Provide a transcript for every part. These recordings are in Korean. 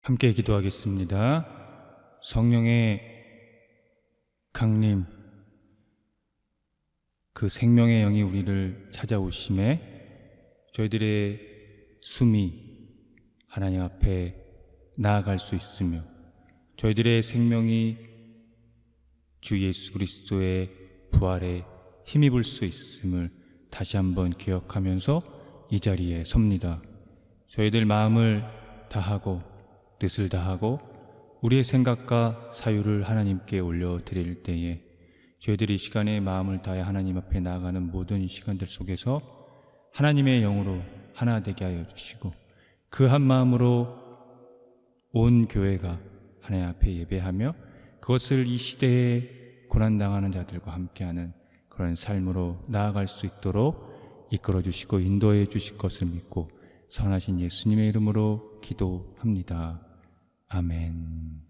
함께 기도하겠습니다. 성령의 강림, 그 생명의 영이 우리를 찾아오심에 저희들의 숨이 하나님 앞에 나아갈 수 있으며 저희들의 생명이 주 예수 그리스도의 부활에 힘입을 수 있음을 다시 한번 기억하면서 이 자리에 섭니다. 저희들 마음을 다하고 뜻을 다하고 우리의 생각과 사유를 하나님께 올려드릴 때에 저희들이 이 시간에 마음을 다해 하나님 앞에 나아가는 모든 시간들 속에서 하나님의 영으로 하나 되게 하여 주시고 그 한 마음으로 온 교회가 하나님 앞에 예배하며 그것을 이 시대에 고난당하는 자들과 함께하는 그런 삶으로 나아갈 수 있도록 이끌어 주시고 인도해 주실 것을 믿고 선하신 예수님의 이름으로 기도합니다. 아멘.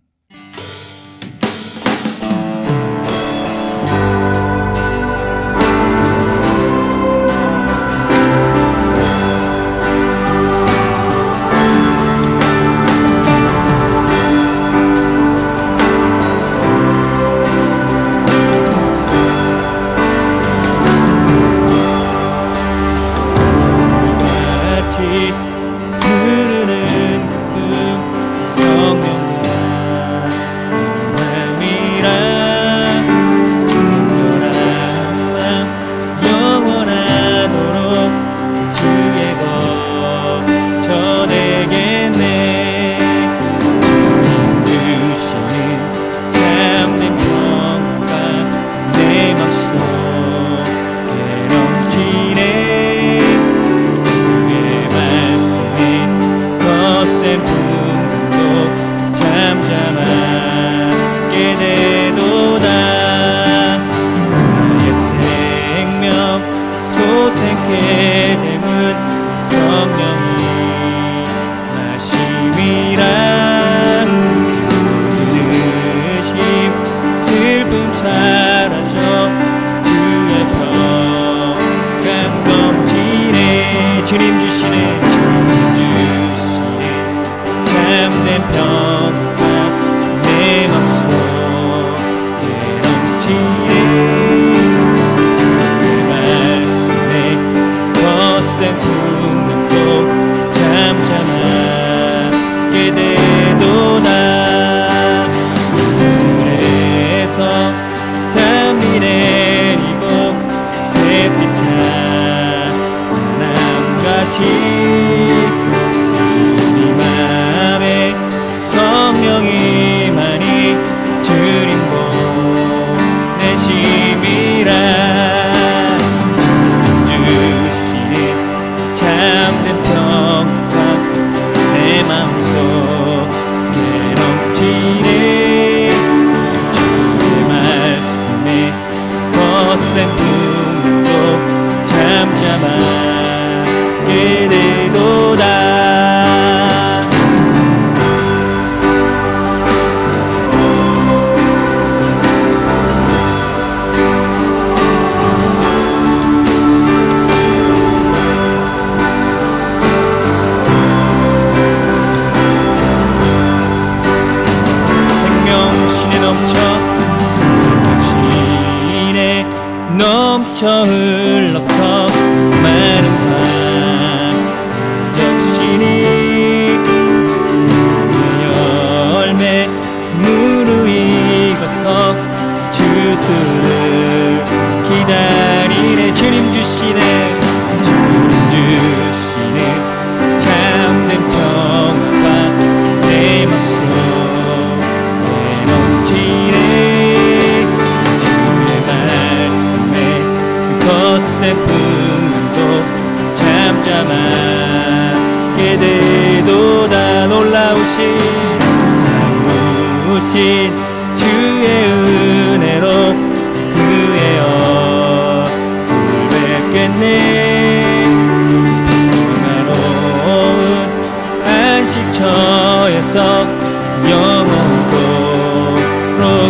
넘쳐 흘러서 많은 적신이 열매 무르익어서 주수를 기다리네. 주님 주시네 참된 평화가 내 맘속에 넘치네. 주의 말씀에 새 풍랑도 잠잠하게 되도다. 놀라우신 주의 은혜로 그의 얼굴 뵙겠네. 평화로운 안식처에서 영원토록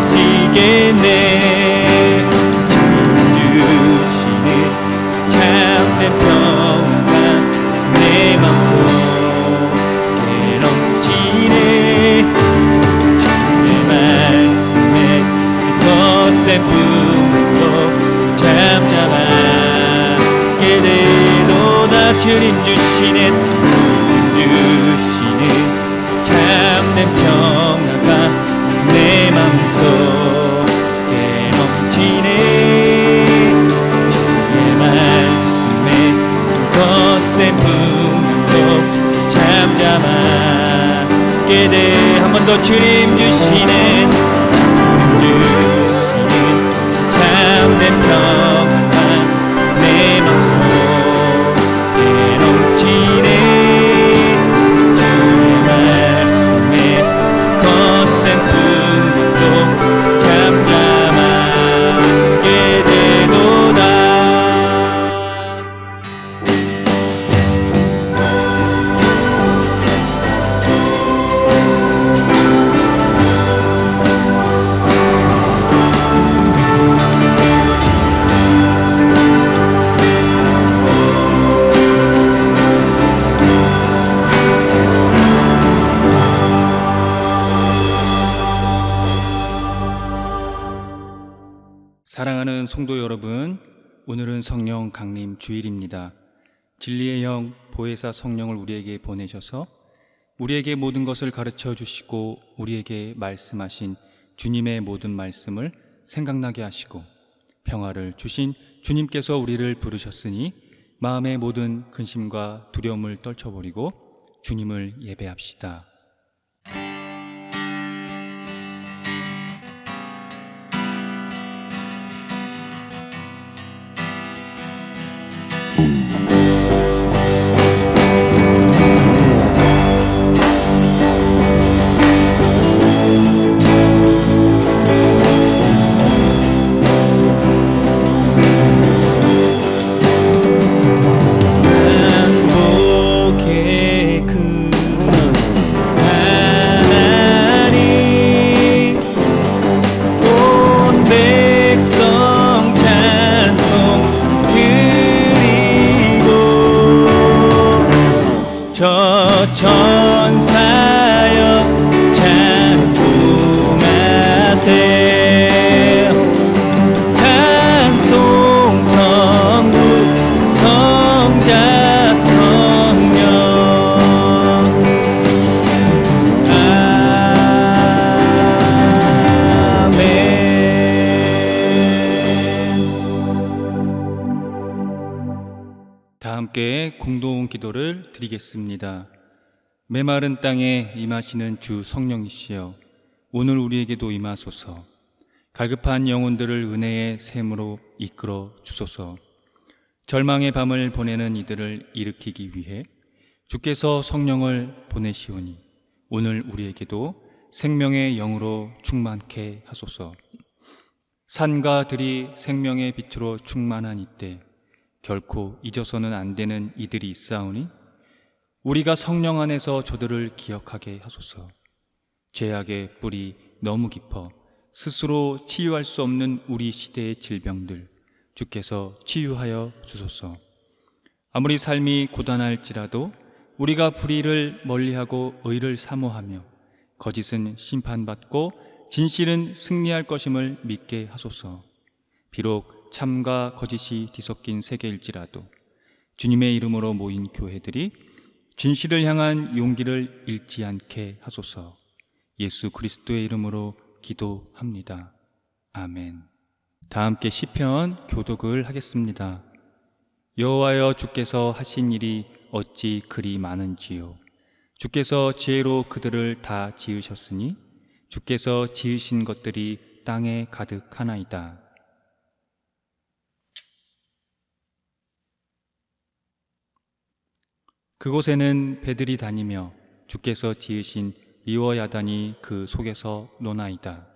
지겠네. 참된 평화 내 맘속에 넘치네. 주님 주시는 참된 평화가 내 맘속에 넘치네. 주의 말씀에 거센 분도 잠잠하게 돼. 한 번 더 주님 주시는 참된 평화가 내 맘속에 넘치네. 주의 말씀에 거센 분도 잠잠하게 되도다. 사랑하는 성도 여러분, 오늘은 성령 강림 주일입니다. 진리의 영 보혜사 성령을 우리에게 보내셔서 우리에게 모든 것을 가르쳐 주시고 우리에게 말씀하신 주님의 모든 말씀을 생각나게 하시고 평화를 주신 주님께서 우리를 부르셨으니 마음의 모든 근심과 두려움을 떨쳐버리고 주님을 예배합시다. 천사여 찬송하세. 찬송 성부 성자 성령. 아멘. 다 함께 공동 기도를 드리겠습니다. 메마른 땅에 임하시는 주 성령이시여, 오늘 우리에게도 임하소서. 갈급한 영혼들을 은혜의 샘으로 이끌어 주소서. 절망의 밤을 보내는 이들을 일으키기 위해 주께서 성령을 보내시오니 오늘 우리에게도 생명의 영으로 충만케 하소서. 산과 들이 생명의 빛으로 충만한 이때 결코 잊어서는 안 되는 이들이 있사오니 우리가 성령 안에서 저들을 기억하게 하소서. 죄악의 뿌리 너무 깊어 스스로 치유할 수 없는 우리 시대의 질병들 주께서 치유하여 주소서. 아무리 삶이 고단할지라도 우리가 불의를 멀리하고 의를 사모하며 거짓은 심판받고 진실은 승리할 것임을 믿게 하소서. 비록 참과 거짓이 뒤섞인 세계일지라도 주님의 이름으로 모인 교회들이 진실을 향한 용기를 잃지 않게 하소서. 예수 그리스도의 이름으로 기도합니다. 아멘. 다 함께 시편 교독을 하겠습니다. 여호와여, 주께서 하신 일이 어찌 그리 많은지요. 주께서 지혜로 그들을 다 지으셨으니 주께서 지으신 것들이 땅에 가득하나이다. 그곳에는 배들이 다니며 주께서 지으신 리워야단이 그 속에서 노나이다.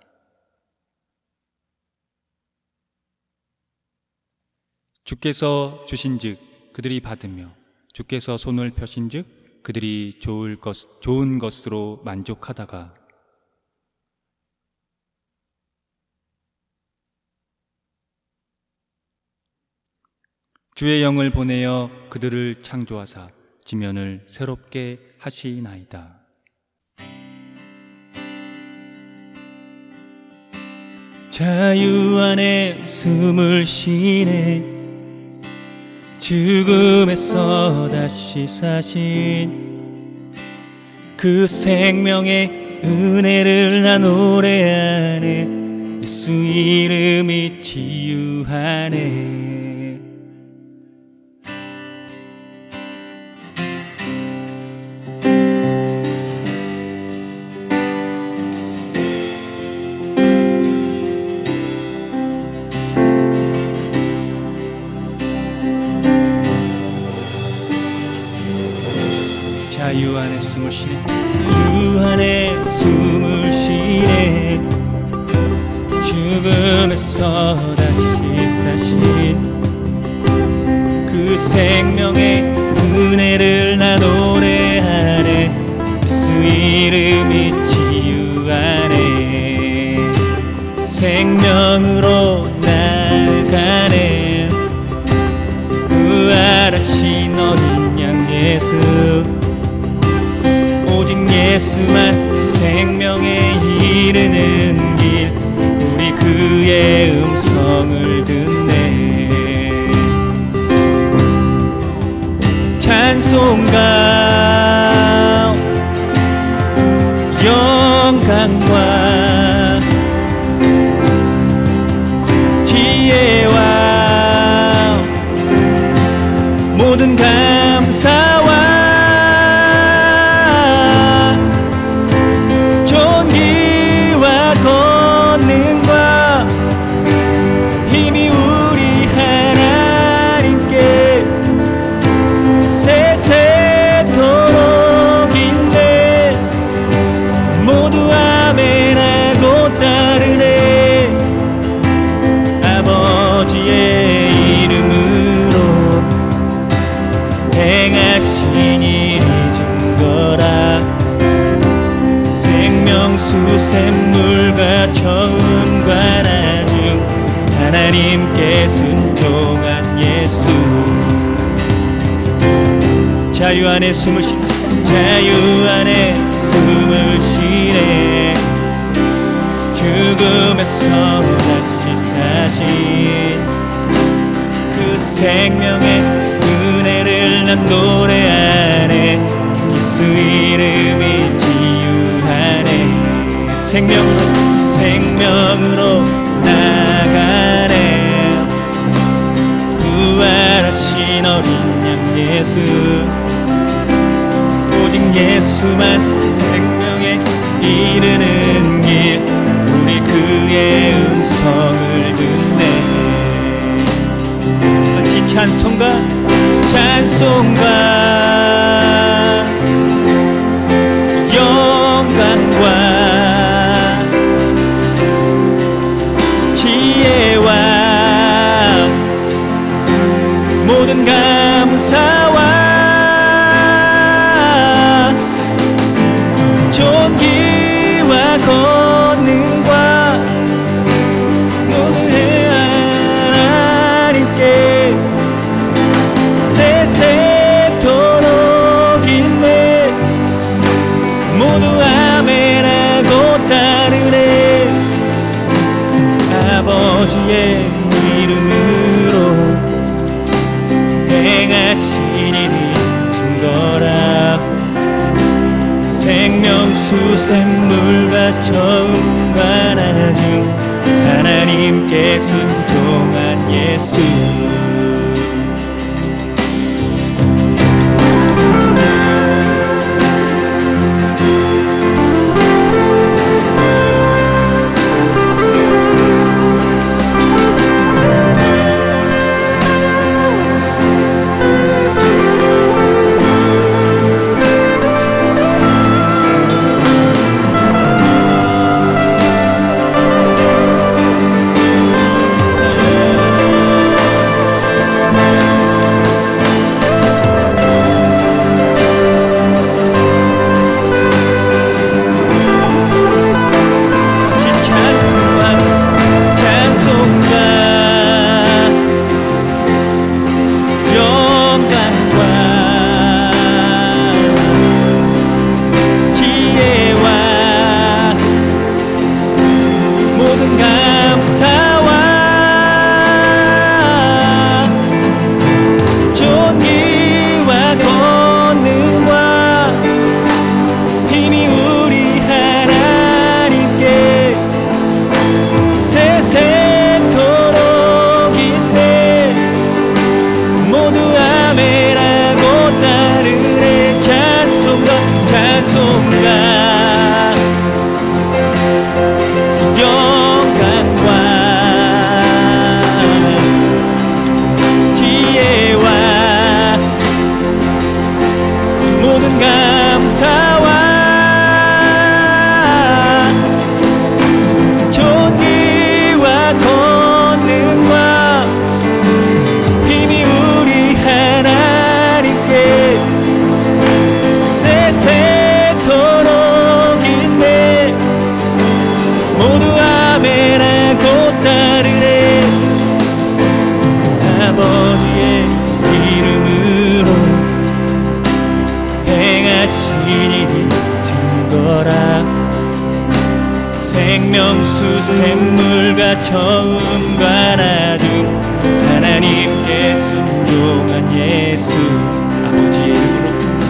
주께서 주신즉 그들이 받으며 주께서 손을 펴신즉 그들이 좋은 것으로 만족하다가 주의 영을 보내어 그들을 창조하사 지면을 새롭게 하시나이다. 자유 안에 숨을 쉬네. 죽음에서 다시 사신 그 생명의 은혜를 나 노래하네. 예수 이름이 치유하네. 자유 안에 숨을 쉬네. 자유 안에 숨을 쉬네. 죽음에서 다시 사신 그 생명의 은혜를 나 노래하네. 예수 이름이 치유하네. 생명으로 나가네. 부활하신 어린 양 예수, 오직 예수만 생명에 이르는 길. 우리 그의 음성을 듣네. 찬송가 영광과 지혜와 모든 감사와 존귀와 권능과 힘이 우리 하나님께 세세토록인데 모두 아멘하고 따르네. 아버지의 이름으로 행하신 일이 증거라. 생명수 샘물과 처음과 나중 하나님께 순종한 예수. 자유 안에 숨을 쉬네. 자유 안에 숨을 쉬네. 죽음에서 다시 사신 그 생명의 은혜를 난 노래하네. 예수 이름이 치유하네. 생명으로 나가네. 부활하신 어린 양 예수, 오직 예수만 생명에 이르는 길. 우리 그의 음성을 듣네. 같이 찬송가 영광과 지혜와 모든 감사와 존귀와 권능과 모든 하나님께 세세토록 있네. 모두 아멘하고 따르네. 아버지의 이름으로 행하신 일이 증거라. 생명수 샘물과 처음과 나중 하나님께 순종한 예수. 모든 감사와 존귀와 권능과 힘이 우리 하나님께 세세토록 있네. 모두 아멘하고 따르네. 아버지의 이름으로 행하신 일이 증거라. 생명수 샘물과 처음과 나중 하나님께 순종한 예수.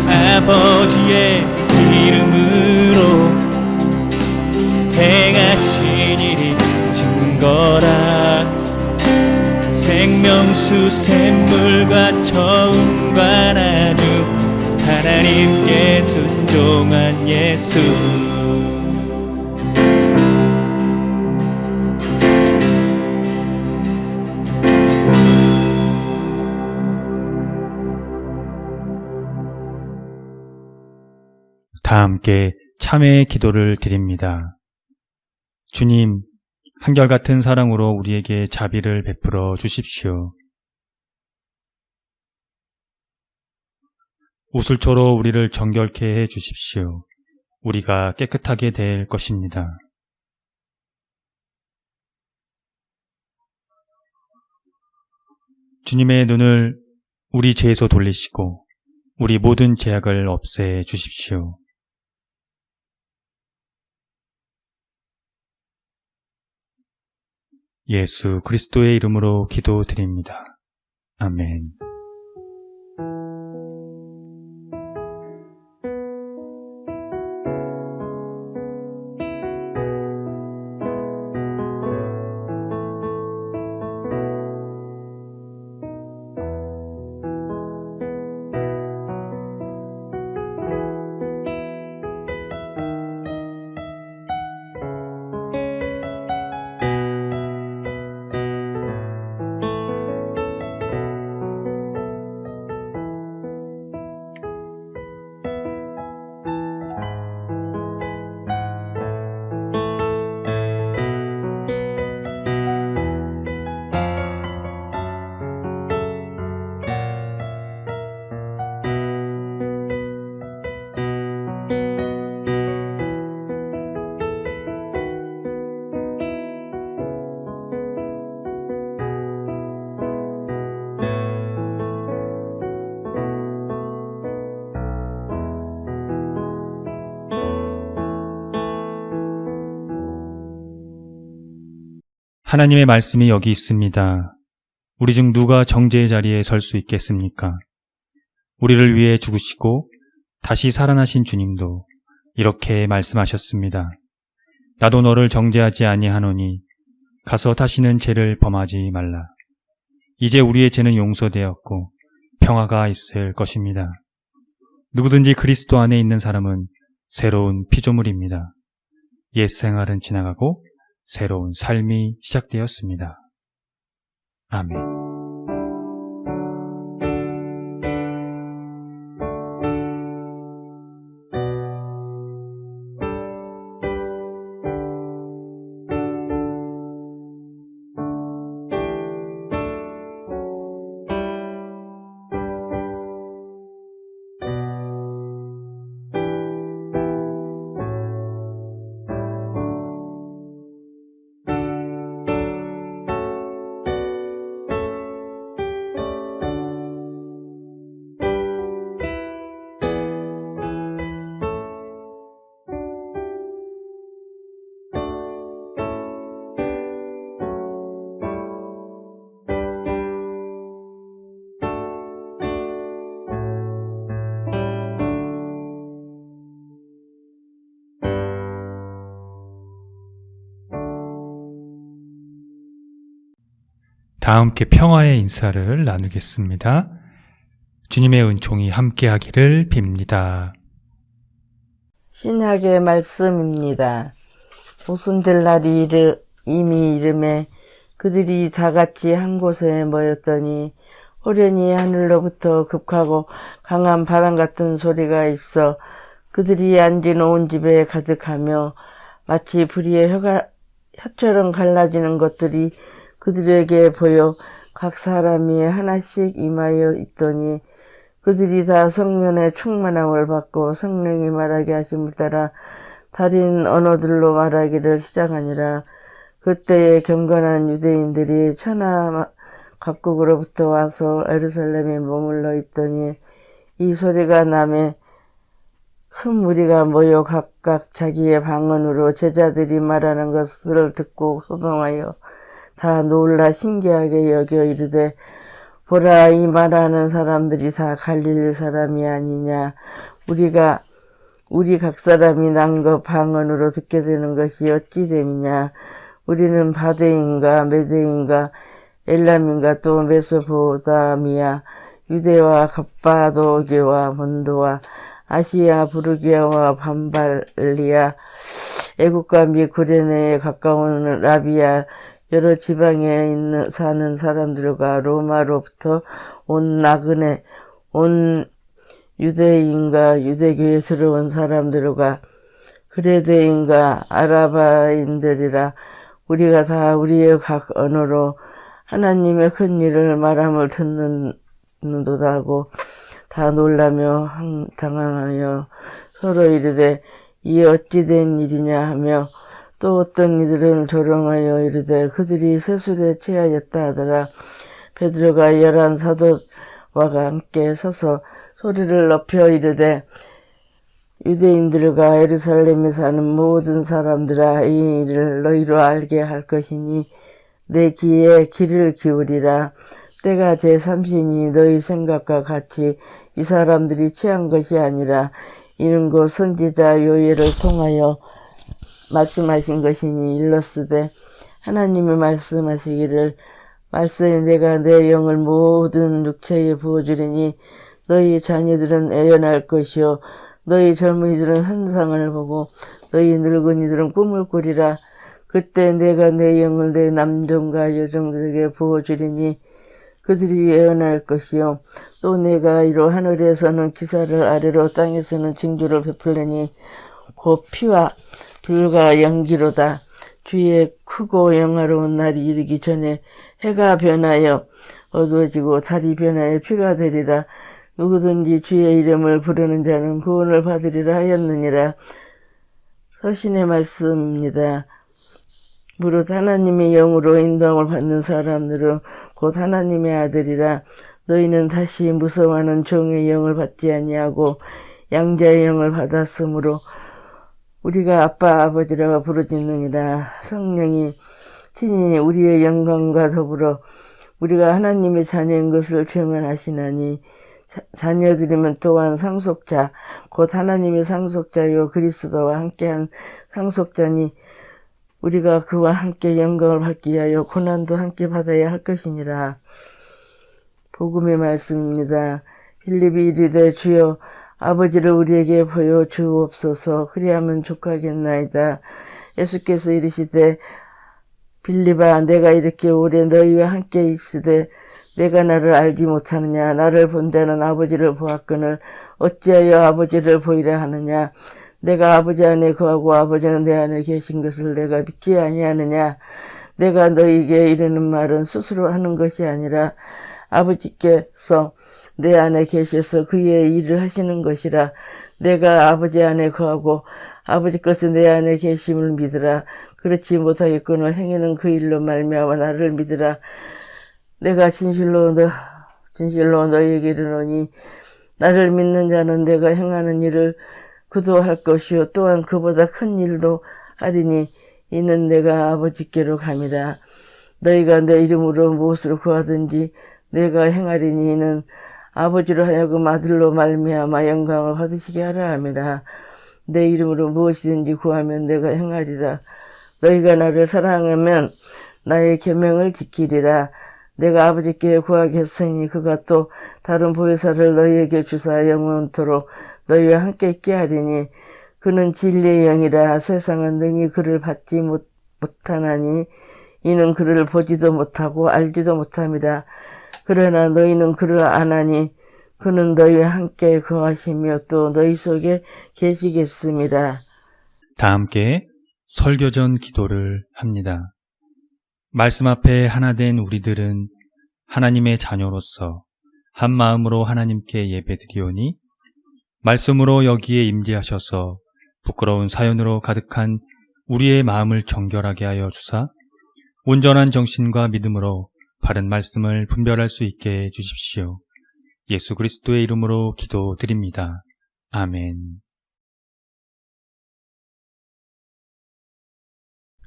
아버지의 이름으로 행하신 일이 증거라. 생명수 샘물과 처음과 나중 하나님께 순종한 예수. 다 함께 참회의 기도를 드립니다. 주님, 한결같은 사랑으로 우리에게 자비를 베풀어 주십시오. 우슬초로 우리를 정결케 해 주십시오. 우리가 깨끗하게 될 것입니다. 주님의 눈을 우리 죄에서 돌리시고 우리 모든 죄악을 없애 주십시오. 예수 그리스도의 이름으로 기도드립니다. 아멘. 하나님의 말씀이 여기 있습니다. 우리 중 누가 정죄의 자리에 설 수 있겠습니까? 우리를 위해 죽으시고 다시 살아나신 주님도 이렇게 말씀하셨습니다. 나도 너를 정죄하지 아니하노니 가서 다시는 죄를 범하지 말라. 이제 우리의 죄는 용서되었고 평화가 있을 것입니다. 누구든지 그리스도 안에 있는 사람은 새로운 피조물입니다. 옛 생활은 지나가고 새로운 삶이 시작되었습니다. 아멘. 다 함께 평화의 인사를 나누겠습니다. 주님의 은총이 함께하기를 빕니다. 신약의 말씀입니다. 오순절 날이 이미 이름에 그들이 다 같이 한 곳에 모였더니 호련히 하늘로부터 급하고 강한 바람 같은 소리가 있어 그들이 앉은 온 집에 가득하며 마치 불의 혀처럼 갈라지는 것들이 그들에게 보여 각 사람이 하나씩 임하여 있더니 그들이 다 성령의 충만함을 받고 성령이 말하게 하심을 따라 다른 언어들로 말하기를 시작하니라. 그때에 경건한 유대인들이 천하 각국으로부터 와서 예루살렘에 머물러 있더니 이 소리가 나매 큰 무리가 모여 각각 자기의 방언으로 제자들이 말하는 것을 듣고 소동하여 다 놀라 신기하게 여겨 이르되 보라 이 말하는 사람들이 다 갈릴리 사람이 아니냐. 우리 각 사람이 남과 방언으로 듣게 되는 것이 어찌 됨이냐. 우리는 바데인가 메데인가 엘람인가 또 메소포다미아 유대와 갑바도게와 본도와 아시아 부르기아와 밤발리아 애국과 미 구레네에 가까운 라비아 여러 지방에 사는 사람들과 로마로부터 온 나그네 온 유대인과 유대교에 들어온 사람들과 그레데인과 아라바인들이라 우리가 다 우리의 각 언어로 하나님의 큰 일을 말함을 듣는도다고 다 놀라며 당황하여 서로 이르되 이 어찌 된 일이냐 하며 또 어떤 이들은 조롱하여 이르되 그들이 세술에 취하였다 하더라. 베드로가 11 사도와 함께 서서 소리를 높여 이르되 유대인들과 예루살렘에 사는 모든 사람들아 이 일을 너희로 알게 할 것이니 내 귀에 귀를 기울이라. 때가 제3신이 너희 생각과 같이 이 사람들이 취한 것이 아니라 이는 곧 선지자 요엘을 통하여 말씀하신 것이니 일렀으되 하나님이 말씀하시기를 말세에 내가 내 영을 모든 육체에 부어주리니 너희 자녀들은 애연할 것이요 너희 젊은이들은 환상을 보고 너희 늙은이들은 꿈을 꾸리라. 그때 내가 내 영을 내 남종과 여종들에게 부어주리니 그들이 예언할 것이요 또 내가 이로 하늘에서는 기사를 아래로 땅에서는 징조를 베풀리니 곧 피와 불과 연기로다. 주의 크고 영화로운 날이 이르기 전에 해가 변하여 어두워지고 달이 변하여 피가 되리라. 누구든지 주의 이름을 부르는 자는 구원을 받으리라 하였느니라. 서신의 말씀입니다. 무릇 하나님의 영으로 인도함을 받는 사람들은 곧 하나님의 아들이라. 너희는 다시 무서워하는 종의 영을 받지 아니하고 양자의 영을 받았으므로 우리가 아빠 아버지라고 부르짖느니라. 성령이 친히 우리의 영광과 더불어 우리가 하나님의 자녀인 것을 증언하시나니 자녀들이면 또한 상속자 곧 하나님의 상속자요 그리스도와 함께한 상속자니 우리가 그와 함께 영광을 받기 위하여 고난도 함께 받아야 할 것이니라. 복음의 말씀입니다. 빌립이 이르되 주여 아버지를 우리에게 보여 주옵소서. 그리하면 족하겠나이다. 예수께서 이르시되 빌립아 내가 이렇게 오래 너희와 함께 있으되 내가 나를 알지 못하느냐. 나를 본 자는 아버지를 보았거늘 어찌하여 아버지를 보이라 하느냐. 내가 아버지 안에 거하고 아버지는 내 안에 계신 것을 내가 믿지 아니하느냐. 내가 너희에게 이르는 말은 스스로 하는 것이 아니라 아버지께서 내 안에 계셔서 그의 일을 하시는 것이라. 내가 아버지 안에 거하고 아버지 것은 내 안에 계심을 믿으라. 그렇지 못하겠거늘 행위는 그 일로 말미암아 나를 믿으라. 내가 진실로 너희에게 이르노니 나를 믿는 자는 내가 행하는 일을 그도 할 것이요 또한 그보다 큰 일도 하리니 이는 내가 아버지께로 감이라. 너희가 내 이름으로 무엇을 구하든지 내가 행하리니 이는 아버지로 하여금 아들로 말미암아 영광을 받으시게 하라 함이라. 내 이름으로 무엇이든지 구하면 내가 행하리라. 너희가 나를 사랑하면 나의 계명을 지키리라. 내가 아버지께 구하겠으니 그가 또 다른 보혜사를 너희에게 주사 영원토록 너희와 함께 있게 하리니 그는 진리의 영이라. 세상은 능히 그를 받지 못하나니 이는 그를 보지도 못하고 알지도 못함이라. 그러나 너희는 그를 안하니 그는 너희와 함께 거하시며 또 너희 속에 계시겠습니다. 다 함께 설교전 기도를 합니다. 말씀 앞에 하나 된 우리들은 하나님의 자녀로서 한 마음으로 하나님께 예배드리오니 말씀으로 여기에 임재하셔서 부끄러운 사연으로 가득한 우리의 마음을 정결하게 하여 주사 온전한 정신과 믿음으로 바른 말씀을 분별할 수 있게 해주십시오. 예수 그리스도의 이름으로 기도드립니다. 아멘.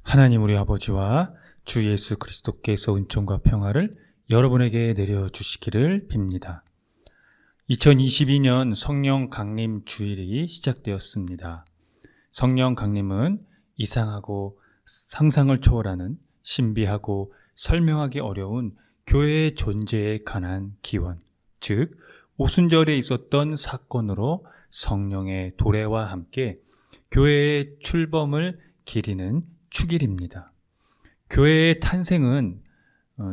하나님 우리 아버지와 주 예수 그리스도께서 은총과 평화를 여러분에게 내려주시기를 빕니다. 2022년 성령 강림 주일이 시작되었습니다. 성령 강림은 이상하고 상상을 초월하는 신비하고 설명하기 어려운 교회의 존재에 관한 기원, 즉 오순절에 있었던 사건으로 성령의 도래와 함께 교회의 출범을 기리는 축일입니다. 교회의 탄생은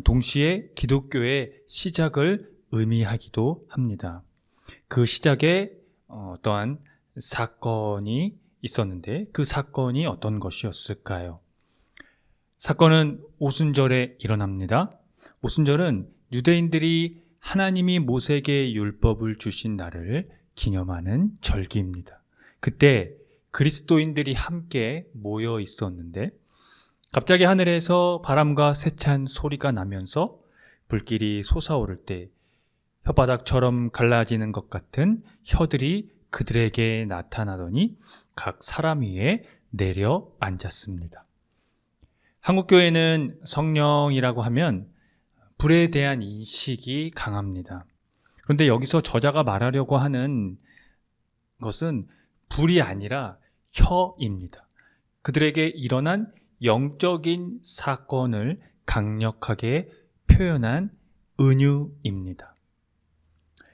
동시에 기독교의 시작을 의미하기도 합니다. 그 시작에 어떠한 사건이 있었는데 그 사건이 어떤 것이었을까요? 사건은 오순절에 일어납니다. 오순절은 유대인들이 하나님이 모세에게 율법을 주신 날을 기념하는 절기입니다. 그때 그리스도인들이 함께 모여 있었는데 갑자기 하늘에서 바람과 세찬 소리가 나면서 불길이 솟아오를 때 혓바닥처럼 갈라지는 것 같은 혀들이 그들에게 나타나더니 각 사람 위에 내려 앉았습니다. 한국교회는 성령이라고 하면 불에 대한 인식이 강합니다. 그런데 여기서 저자가 말하려고 하는 것은 불이 아니라 혀입니다. 그들에게 일어난 영적인 사건을 강력하게 표현한 은유입니다.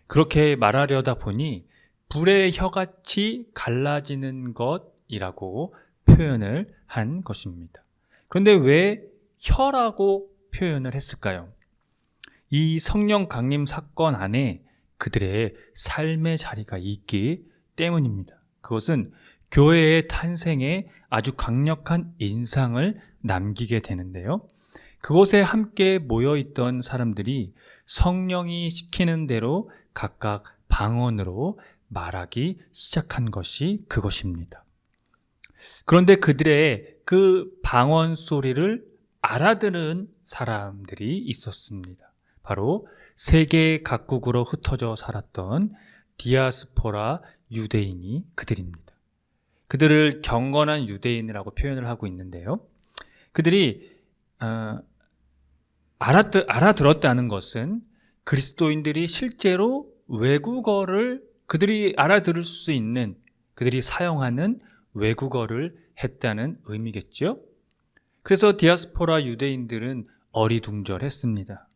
그렇게 말하려다 보니 불의 혀같이 갈라지는 것이라고 표현을 한 것입니다. 그런데 왜 혀라고 표현을 했을까요? 이 성령 강림 사건 안에 그들의 삶의 자리가 있기 때문입니다. 그것은 교회의 탄생에 아주 강력한 인상을 남기게 되는데요. 그곳에 함께 모여있던 사람들이 성령이 시키는 대로 각각 방언으로 말하기 시작한 것이 그것입니다. 그런데 그들의 그 방언 소리를 알아들은 사람들이 있었습니다. 바로 세계 각국으로 흩어져 살았던 디아스포라 유대인이 그들입니다. 그들을 경건한 유대인이라고 표현을 하고 있는데요. 그들이 알아들었다는 것은 그리스도인들이 실제로 외국어를 그들이 알아들을 수 있는 그들이 사용하는 외국어를 했다는 의미겠죠. 그래서 디아스포라 유대인들은 어리둥절했습니다.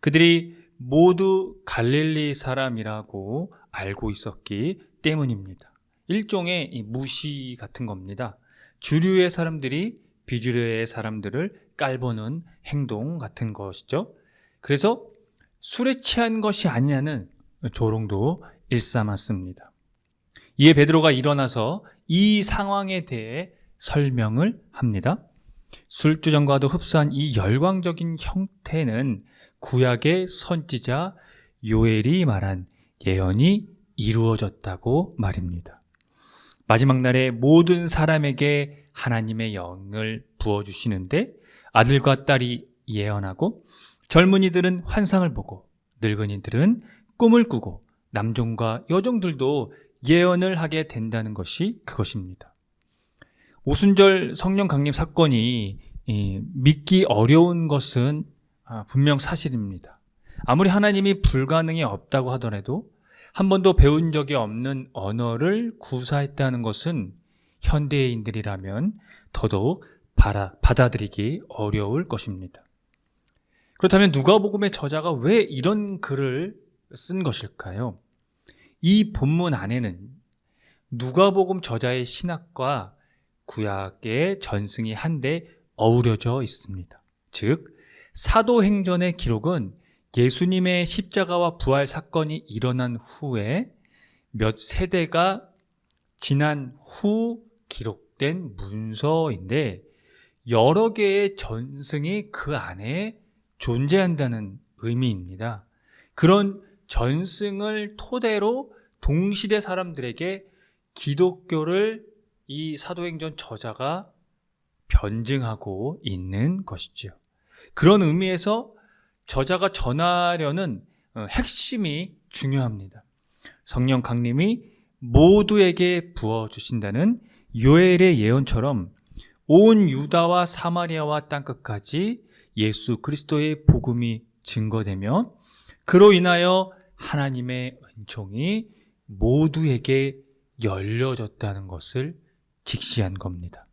그들이 모두 갈릴리 사람이라고 알고 있었기 때문입니다. 일종의 무시 같은 겁니다. 주류의 사람들이 비주류의 사람들을 깔보는 행동 같은 것이죠. 그래서 술에 취한 것이 아니냐는 조롱도 일삼았습니다. 이에 베드로가 일어나서 이 상황에 대해 설명을 합니다. 술주정과도 흡사한 이 열광적인 형태는 구약의 선지자 요엘이 말한 예언이 이루어졌다고 말입니다. 마지막 날에 모든 사람에게 하나님의 영을 부어주시는데 아들과 딸이 예언하고 젊은이들은 환상을 보고 늙은이들은 꿈을 꾸고 남종과 여종들도 예언을 하게 된다는 것이 그것입니다. 오순절 성령 강림 사건이 믿기 어려운 것은 분명 사실입니다. 아무리 하나님이 불가능이 없다고 하더라도 한 번도 배운 적이 없는 언어를 구사했다는 것은 현대인들이라면 더더욱 받아들이기 어려울 것입니다. 그렇다면 누가복음의 저자가 왜 이런 글을 쓴 것일까요? 이 본문 안에는 누가복음 저자의 신학과 구약의 전승이 한데 어우러져 있습니다. 즉 사도행전의 기록은 예수님의 십자가와 부활 사건이 일어난 후에 몇 세대가 지난 후 기록된 문서인데 여러 개의 전승이 그 안에 존재한다는 의미입니다. 그런 전승을 토대로 동시대 사람들에게 기독교를 이 사도행전 저자가 변증하고 있는 것이죠. 그런 의미에서 저자가 전하려는 핵심이 중요합니다. 성령 강림이 모두에게 부어주신다는 요엘의 예언처럼 온 유다와 사마리아와 땅끝까지 예수 그리스도의 복음이 증거되며 그로 인하여 하나님의 은총이 모두에게 열려졌다는 것을 직시한 겁니다.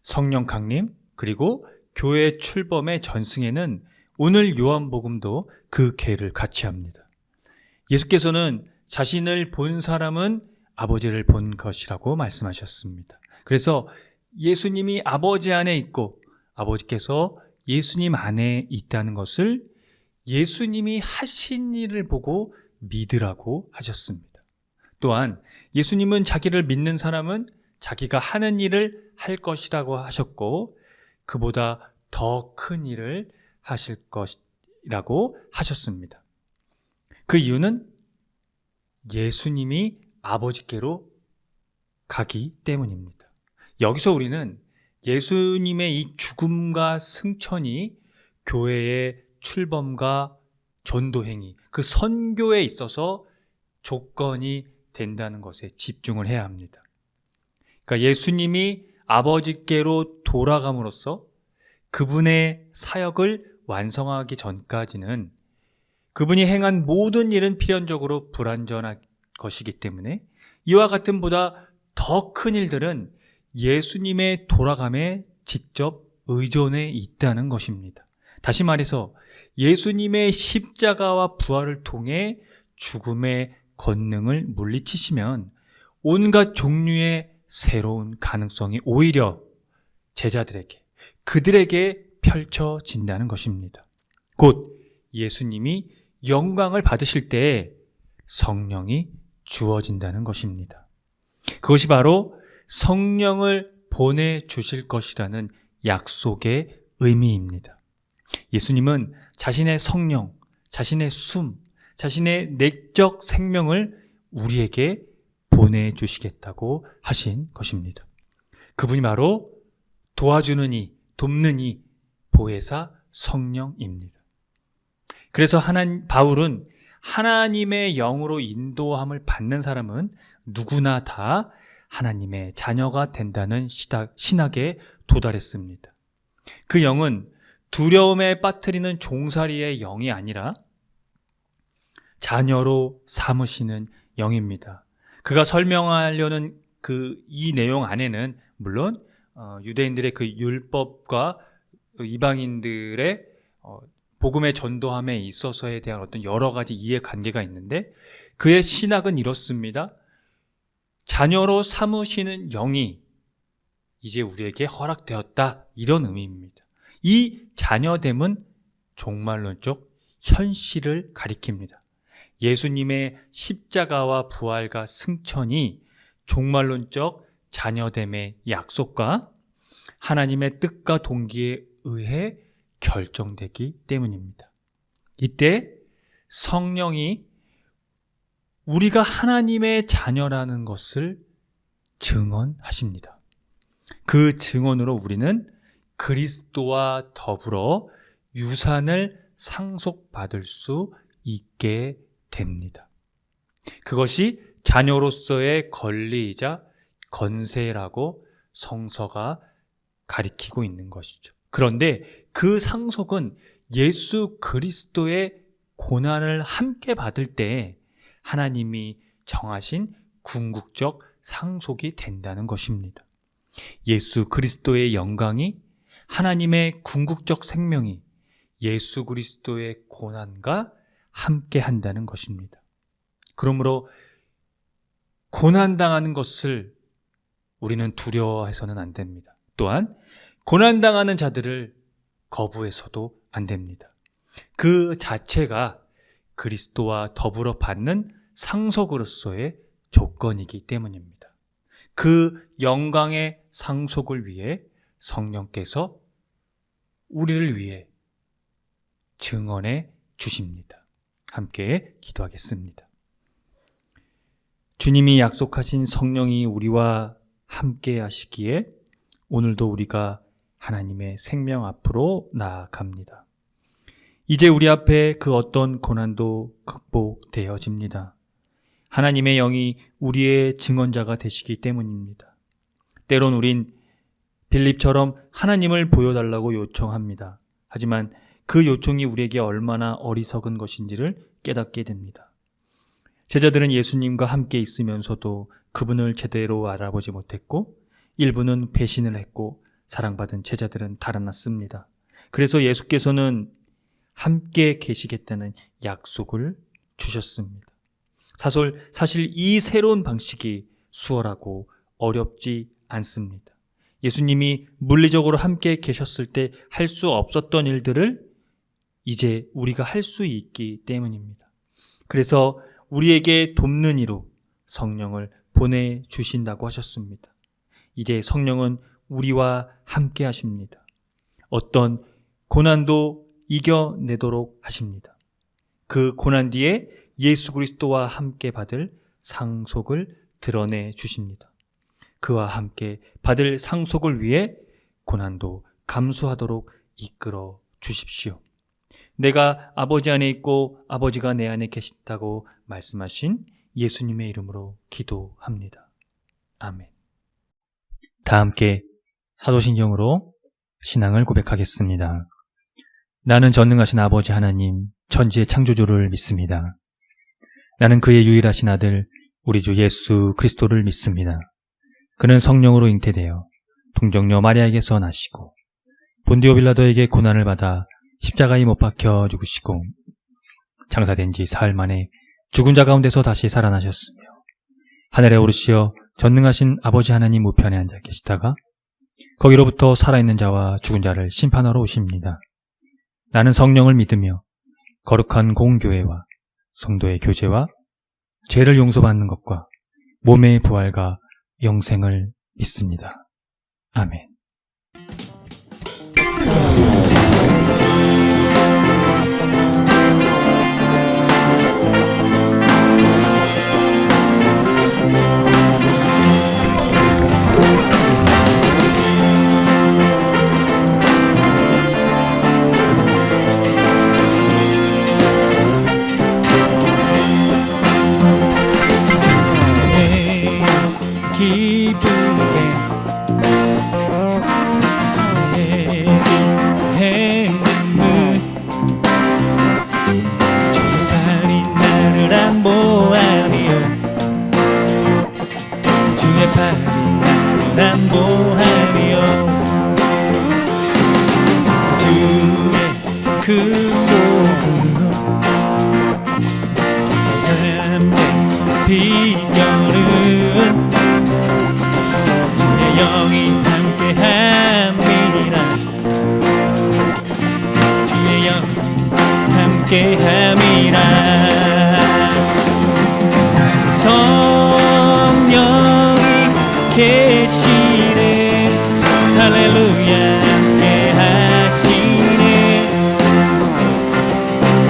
성령 강림 그리고 교회 출범의 전승에는 오늘 요한복음도 그 계를 같이 합니다. 예수께서는 자신을 본 사람은 아버지를 본 것이라고 말씀하셨습니다. 그래서 예수님이 아버지 안에 있고 아버지께서 예수님 안에 있다는 것을 예수님이 하신 일을 보고 믿으라고 하셨습니다. 또한 예수님은 자기를 믿는 사람은 자기가 하는 일을 할 것이라고 하셨고 그보다 더 큰 일을 하실 것이라고 하셨습니다. 그 이유는 예수님이 아버지께로 가기 때문입니다. 여기서 우리는 예수님의 이 죽음과 승천이 교회의 출범과 전도행위, 그 선교에 있어서 조건이 된다는 것에 집중을 해야 합니다. 그러니까 예수님이 아버지께로 돌아감으로써 그분의 사역을 완성하기 전까지는 그분이 행한 모든 일은 필연적으로 불완전한 것이기 때문에 이와 같은 보다 더 큰 일들은 예수님의 돌아감에 직접 의존해 있다는 것입니다. 다시 말해서 예수님의 십자가와 부활을 통해 죽음의 권능을 물리치시면 온갖 종류의 새로운 가능성이 오히려 제자들에게, 그들에게 펼쳐진다는 것입니다. 곧 예수님이 영광을 받으실 때에 성령이 주어진다는 것입니다. 그것이 바로 성령을 보내주실 것이라는 약속의 의미입니다. 예수님은 자신의 성령, 자신의 숨, 자신의 내적 생명을 우리에게 보내주시겠다고 하신 것입니다. 그분이 바로 도와주는 이, 돕는 이 보혜사 성령입니다. 그래서 바울은 하나님의 영으로 인도함을 받는 사람은 누구나 다 하나님의 자녀가 된다는 신학에 도달했습니다. 그 영은 두려움에 빠뜨리는 종살이의 영이 아니라 자녀로 삼으시는 영입니다. 그가 설명하려는 이 내용 안에는 물론 유대인들의 그 율법과 이방인들의 복음의 전도함에 있어서에 대한 어떤 여러 가지 이해관계가 있는데 그의 신학은 이렇습니다. 자녀로 삼으시는 영이 이제 우리에게 허락되었다, 이런 의미입니다. 이 자녀됨은 종말론적 현실을 가리킵니다. 예수님의 십자가와 부활과 승천이 종말론적 자녀됨의 약속과 하나님의 뜻과 동기에 의해 결정되기 때문입니다. 이때 성령이 우리가 하나님의 자녀라는 것을 증언하십니다. 그 증언으로 우리는 그리스도와 더불어 유산을 상속받을 수 있게 됩니다. 그것이 자녀로서의 권리이자 건세라고 성서가 가리키고 있는 것이죠. 그런데 그 상속은 예수 그리스도의 고난을 함께 받을 때 하나님이 정하신 궁극적 상속이 된다는 것입니다. 예수 그리스도의 영광이, 하나님의 궁극적 생명이 예수 그리스도의 고난과 함께 한다는 것입니다. 그러므로 고난당하는 것을 우리는 두려워해서는 안 됩니다. 또한 고난당하는 자들을 거부해서도 안 됩니다. 그 자체가 그리스도와 더불어 받는 상속으로서의 조건이기 때문입니다. 그 영광의 상속을 위해 성령께서 우리를 위해 증언해 주십니다. 함께 기도하겠습니다. 주님이 약속하신 성령이 우리와 함께 하시기에 오늘도 우리가 하나님의 생명 앞으로 나아갑니다. 이제 우리 앞에 그 어떤 고난도 극복되어집니다. 하나님의 영이 우리의 증언자가 되시기 때문입니다. 때론 우린 빌립처럼 하나님을 보여달라고 요청합니다. 하지만 그 요청이 우리에게 얼마나 어리석은 것인지를 깨닫게 됩니다. 제자들은 예수님과 함께 있으면서도 그분을 제대로 알아보지 못했고 일부는 배신을 했고 사랑받은 제자들은 달아났습니다. 그래서 예수께서는 함께 계시겠다는 약속을 주셨습니다. 사실 이 새로운 방식이 수월하고 어렵지 않습니다. 예수님이 물리적으로 함께 계셨을 때 할 수 없었던 일들을 이제 우리가 할 수 있기 때문입니다. 그래서 우리에게 돕는 이로 성령을 보내주신다고 하셨습니다. 이제 성령은 우리와 함께 하십니다. 어떤 고난도 이겨내도록 하십니다. 그 고난 뒤에 예수 그리스도와 함께 받을 상속을 드러내 주십니다. 그와 함께 받을 상속을 위해 고난도 감수하도록 이끌어 주십시오. 내가 아버지 안에 있고 아버지가 내 안에 계신다고 말씀하신 예수님의 이름으로 기도합니다. 아멘. 다 함께 사도신경으로 신앙을 고백하겠습니다. 나는 전능하신 아버지 하나님, 천지의 창조주를 믿습니다. 나는 그의 유일하신 아들, 우리 주 예수 그리스도를 믿습니다. 그는 성령으로 잉태되어 동정녀 마리아에게서 나시고 본디오 빌라도에게 고난을 받아 십자가에 못 박혀 죽으시고 장사된 지 사흘 만에 죽은 자 가운데서 다시 살아나셨으며 하늘에 오르시어 전능하신 아버지 하나님 우편에 앉아 계시다가 거기로부터 살아있는 자와 죽은 자를 심판하러 오십니다. 나는 성령을 믿으며 거룩한 공교회와 성도의 교제와 죄를 용서받는 것과 몸의 부활과 영생을 믿습니다. 아멘. 함께함이라. 성령이 계시네. 할렐루야. 함께하시네.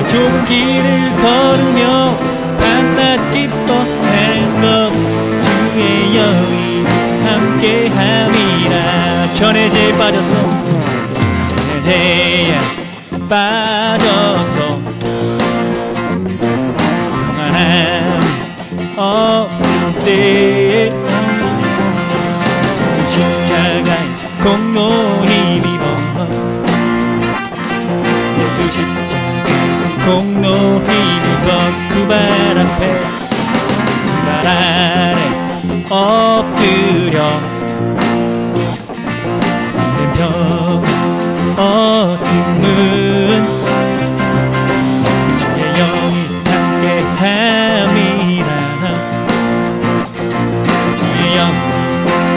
좁은 길을 걸으며 밤낮 기뻐하는 것 주의 영이 함께함이라. 전해제에 빠져서 전해제에 빠져서 평안함 없을 때 예수 십자가의 공로 힘입어 예수 십자가의 공로 힘입어 그 발 앞에 그 발 아래 엎드려 힘든 병 어둠은 주의 영이 함께함이라. 주의 영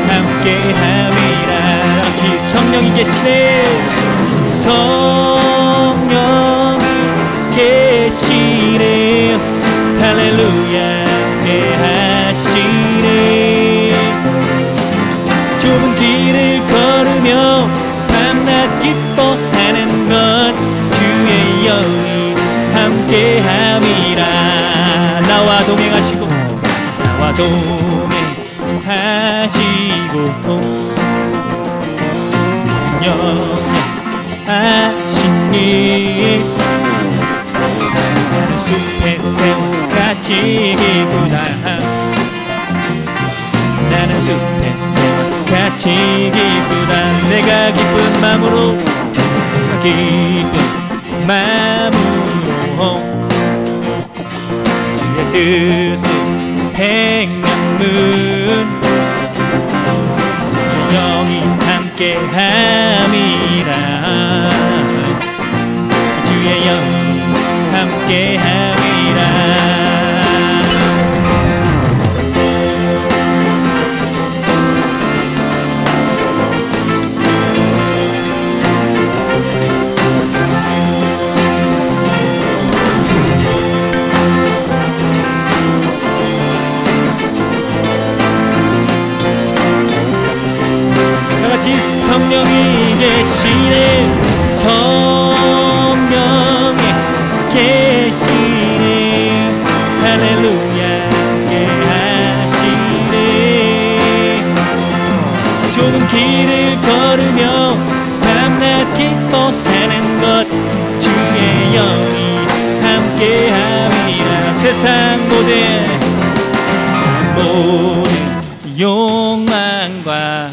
함께함이라. 역시 성령이 계시네. 성령이 계시네. 할렐루야 함께 하시네. 좁은 길을 걸으며 밤낮 기뻐하는 것 주의 영이 함께함이라. 나와 동행하시고 나와 동행하시고 영영하시니. 나는 숲에 새우같이 기쁘다. 나는 숲에 새우같이 기쁘다. 내가 기쁜 마음으로 기쁜 마음으로 주의 뜻을 행하는 영이 함께함이라. 주의 영이 함께함이라. 다같이 성령이 계시네. 성령이 계시네. 할렐루야 함께하시네. 좁은 길을 걸으며 밤낮 기뻐하는 것 주의 영이 함께함이라. 세상 모든 욕망과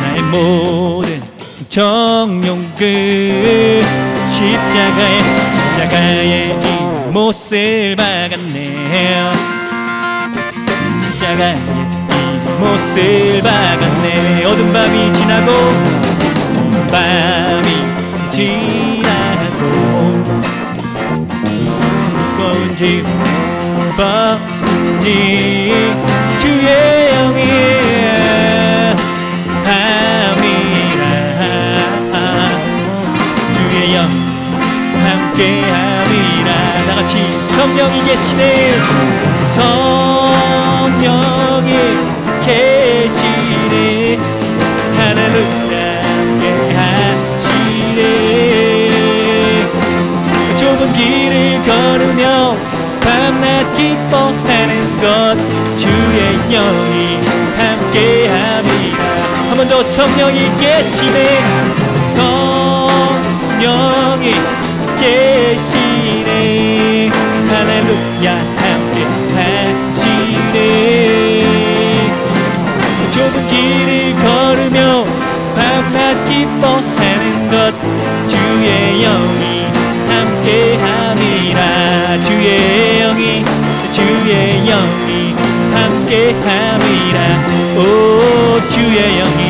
나의 모든 정욕을 십자가에 이 못을 박았네. 십자가에 이 못을 박았네. 어두운 밤이 지나고 어두운 밤이 지나고 무거운 짐 벗으니 주의 영이 함이라. 주의 영 함께함이라. 다같이 성령이 계시네. 성령이 계시네. 할렐루야 함께하시네. 좁은 길을 걸으며 밤낮 기뻐하는 것 주의 영이 함께함이라. 한 번 더 성령이 계시네. 성령이 계시네. 할렐루야 함께하시네. 좁은 길을 걸으며 밤낮 기뻐하는 것 주의 영이 함께함이라. 주의 영이 함께함이라. 오 주의 영이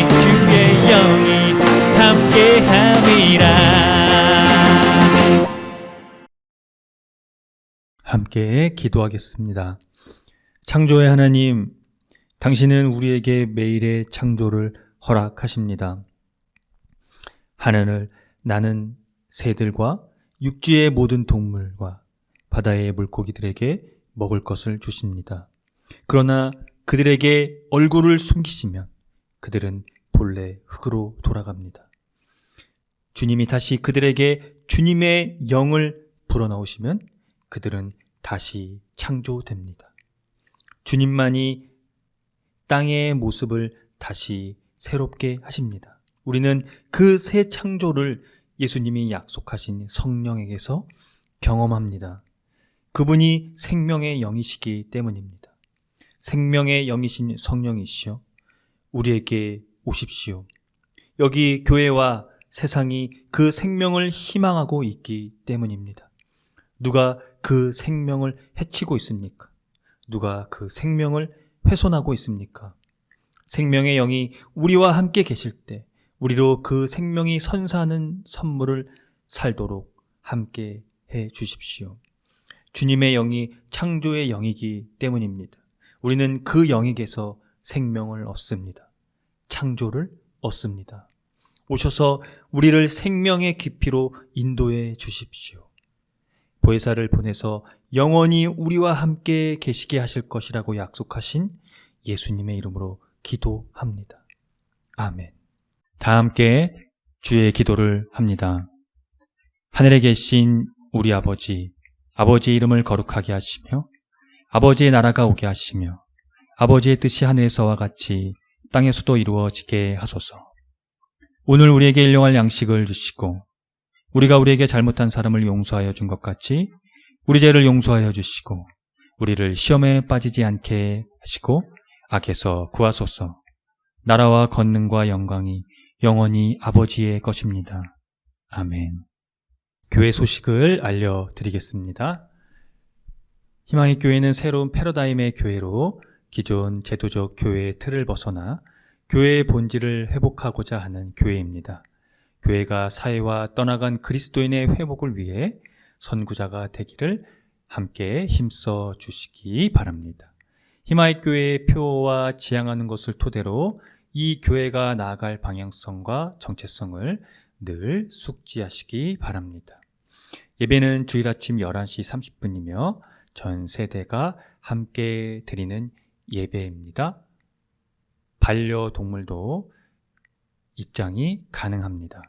함께함이라. 함께 기도하겠습니다. 창조의 하나님, 당신은 우리에게 매일의 창조를 허락하십니다. 하늘을 나는 새들과 육지의 모든 동물과 바다의 물고기들에게 먹을 것을 주십니다. 그러나 그들에게 얼굴을 숨기시면 그들은 본래 흙으로 돌아갑니다. 주님이 다시 그들에게 주님의 영을 불어넣으시면 그들은 다시 창조됩니다. 주님만이 땅의 모습을 다시 새롭게 하십니다. 우리는 그 새 창조를 예수님이 약속하신 성령에게서 경험합니다. 그분이 생명의 영이시기 때문입니다. 생명의 영이신 성령이시여 우리에게 오십시오. 여기 교회와 세상이 그 생명을 희망하고 있기 때문입니다. 누가 그 생명을 해치고 있습니까? 누가 그 생명을 훼손하고 있습니까? 생명의 영이 우리와 함께 계실 때 우리로 그 생명이 선사하는 선물을 살도록 함께 해 주십시오. 주님의 영이 창조의 영이기 때문입니다. 우리는 그 영에게서 생명을 얻습니다. 창조를 얻습니다. 오셔서 우리를 생명의 깊이로 인도해 주십시오. 보혜사를 보내서 영원히 우리와 함께 계시게 하실 것이라고 약속하신 예수님의 이름으로 기도합니다. 아멘. 다 함께 주의 기도를 합니다. 하늘에 계신 우리 아버지, 아버지의 이름을 거룩하게 하시며 아버지의 나라가 오게 하시며 아버지의 뜻이 하늘에서와 같이 땅에서도 이루어지게 하소서. 오늘 우리에게 일용할 양식을 주시고 우리가 우리에게 잘못한 사람을 용서하여 준 것 같이 우리 죄를 용서하여 주시고 우리를 시험에 빠지지 않게 하시고 악에서 구하소서. 나라와 권능과 영광이 영원히 아버지의 것입니다. 아멘. 교회 소식을 알려드리겠습니다. 희망의 교회는 새로운 패러다임의 교회로 기존 제도적 교회의 틀을 벗어나 교회의 본질을 회복하고자 하는 교회입니다. 교회가 사회와 떠나간 그리스도인의 회복을 위해 선구자가 되기를 함께 힘써 주시기 바랍니다. 희망의 교회의 표와 지향하는 것을 토대로 이 교회가 나아갈 방향성과 정체성을 늘 숙지하시기 바랍니다. 예배는 주일 아침 11시 30분이며 전 세대가 함께 드리는 예배입니다. 반려동물도 입장이 가능합니다.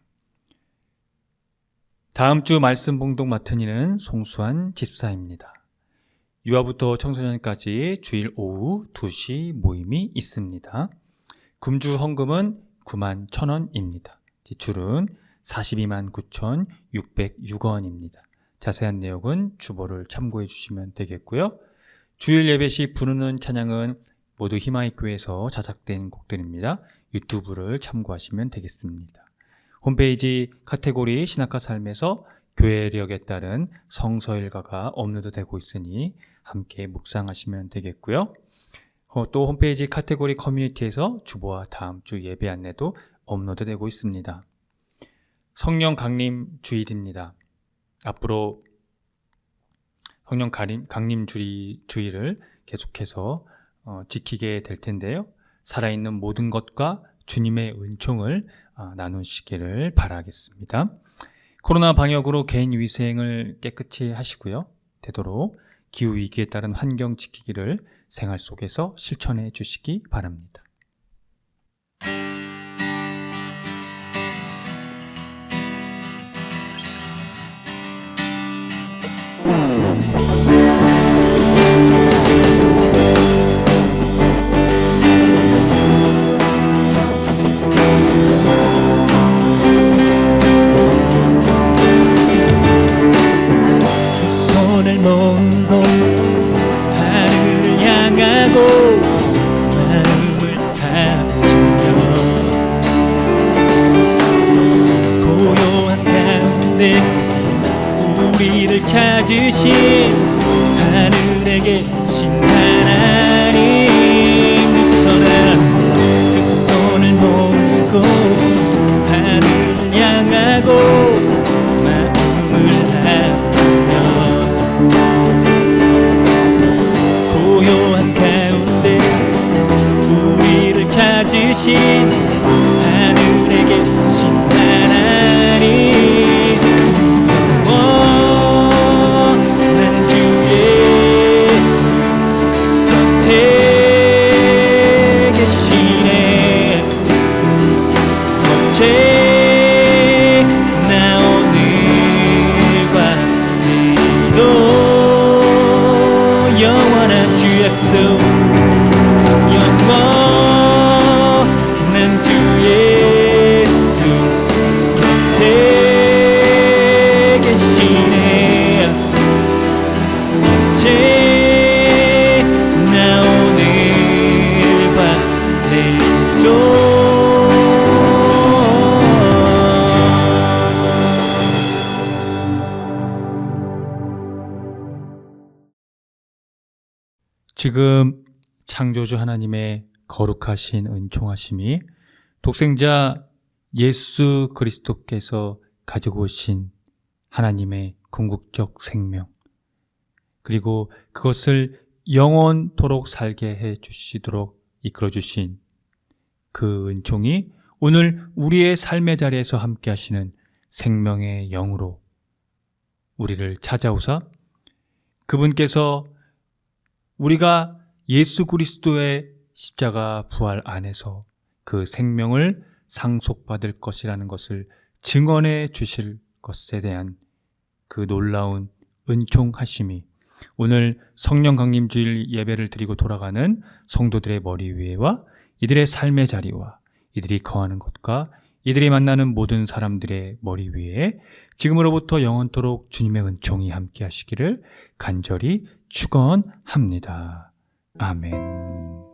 다음 주 말씀 봉독 맡은 이는 송수환 집사입니다. 유아부터 청소년까지 주일 오후 2시 모임이 있습니다. 금주 헌금은 91,000원입니다. 지출은 429,606원입니다. 자세한 내용은 주보를 참고해 주시면 되겠고요. 주일 예배 시 부르는 찬양은 모두 희망의 교회에서 자작된 곡들입니다. 유튜브를 참고하시면 되겠습니다. 홈페이지 카테고리 신학과 삶에서 교회력에 따른 성서일가가 업로드되고 있으니 함께 묵상하시면 되겠고요. 또 홈페이지 카테고리 커뮤니티에서 주보와 다음 주 예배 안내도 업로드되고 있습니다. 성령 강림 주일입니다. 앞으로 성령 강림 주일을 계속해서 지키게 될 텐데요. 살아있는 모든 것과 주님의 은총을 나누시기를 바라겠습니다. 코로나 방역으로 개인 위생을 깨끗이 하시고요. 되도록 기후위기에 따른 환경 지키기를 생활 속에서 실천해 주시기 바랍니다. 손을 모으고 하늘을 향하고 마음을 다주며 고요한 가운데 우리를 찾으신 하늘에 계신 하나님 두 손을 모으고 하늘을 향하고 마음을 다주며 고요한 가운데 우리를 찾으신 하늘에 계신 하나님 영원한 주 예수 곁에 계시네 언제나 오늘과 내일도 영원한 주 예수 영원한 주 예수 곁에 계시네 언제나 오늘과 내일도 지금 창조주 하나님의 거룩하신 은총하심이 독생자 예수 그리스도께서 가지고 오신 하나님의 궁극적 생명 그리고 그것을 영원토록 살게 해 주시도록 이끌어 주신 그 은총이 오늘 우리의 삶의 자리에서 함께 하시는 생명의 영으로 우리를 찾아오사 그분께서 우리가 예수 그리스도의 십자가 부활 안에서 그 생명을 상속받을 것이라는 것을 증언해 주실 것에 대한 그 놀라운 은총하심이 오늘 성령 강림주일 예배를 드리고 돌아가는 성도들의 머리 위에와 이들의 삶의 자리와 이들이 거하는 곳과 이들이 만나는 모든 사람들의 머리 위에 지금으로부터 영원토록 주님의 은총이 함께 하시기를 간절히 축원합니다. 아멘.